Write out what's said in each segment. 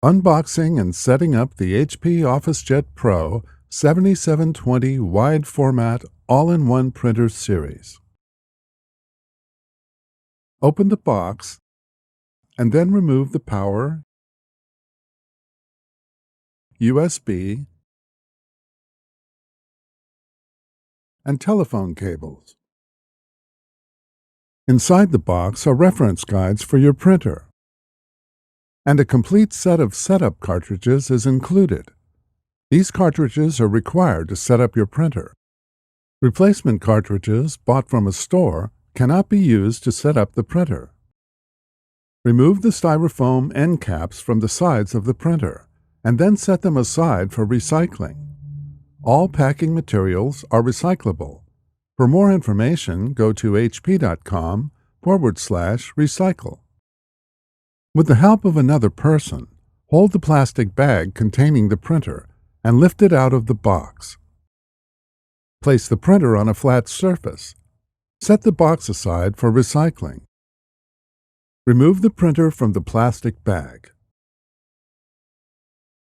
Unboxing and setting up the HP OfficeJet Pro 7720 Wide Format All-in-One Printer Series. Open the box and then remove the power, USB, and telephone cables. Inside the box are reference guides for your printer, and a complete set of setup cartridges is included. These cartridges are required to set up your printer. Replacement cartridges bought from a store cannot be used to set up the printer. Remove the styrofoam end caps from the sides of the printer, and then set them aside for recycling. All packing materials are recyclable. For more information, go to hp.com/recycle. With the help of another person, hold the plastic bag containing the printer and lift it out of the box. Place the printer on a flat surface. Set the box aside for recycling. Remove the printer from the plastic bag.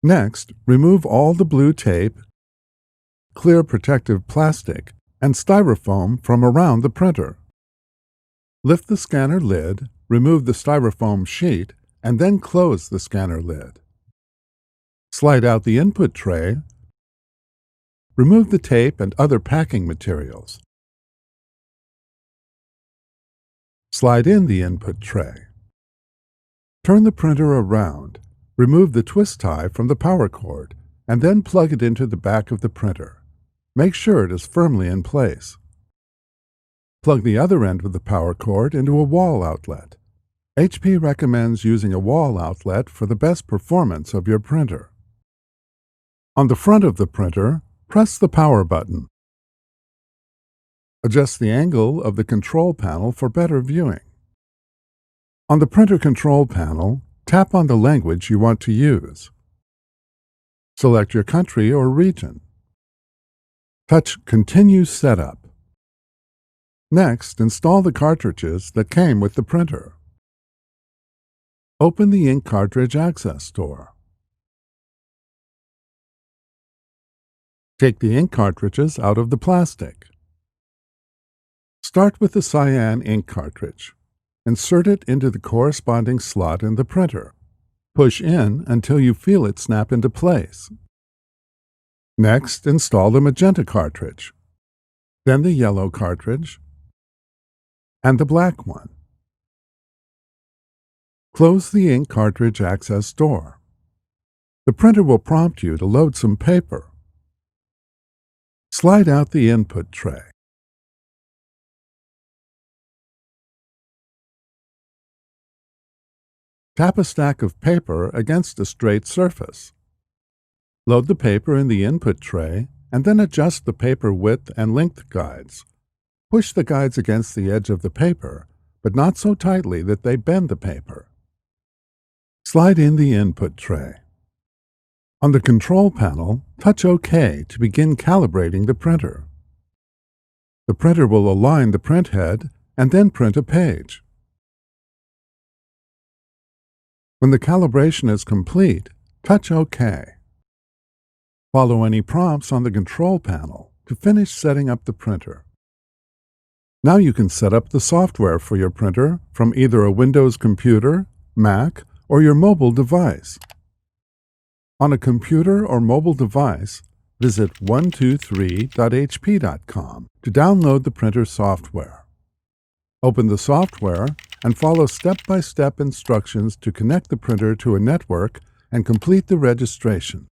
Next, remove all the blue tape, clear protective plastic, and styrofoam from around the printer. Lift the scanner lid, remove the styrofoam sheet, and then close the scanner lid. Slide out the input tray. Remove the tape and other packing materials. Slide in the input tray. Turn the printer around. Remove the twist tie from the power cord, and then plug it into the back of the printer. Make sure it is firmly in place. Plug the other end of the power cord into a wall outlet. HP recommends using a wall outlet for the best performance of your printer. On the front of the printer, press the power button. Adjust the angle of the control panel for better viewing. On the printer control panel, tap on the language you want to use. Select your country or region. Touch Continue Setup. Next, install the cartridges that came with the printer. Open the ink cartridge access door. Take the ink cartridges out of the plastic. Start with the cyan ink cartridge. Insert it into the corresponding slot in the printer. Push in until you feel it snap into place. Next, install the magenta cartridge, then the yellow cartridge, and the black one. Close the ink cartridge access door. The printer will prompt you to load some paper. Slide out the input tray. Tap a stack of paper against a straight surface. Load the paper in the input tray and then adjust the paper width and length guides. Push the guides against the edge of the paper, but not so tightly that they bend the paper. Slide in the input tray. On the control panel, touch OK to begin calibrating the printer. The printer will align the print head and then print a page. When the calibration is complete, touch OK. Follow any prompts on the control panel to finish setting up the printer. Now you can set up the software for your printer from either a Windows computer, Mac, or your mobile device. On a computer or mobile device, visit 123.hp.com to download the printer software. Open the software and follow step-by-step instructions to connect the printer to a network and complete the registration.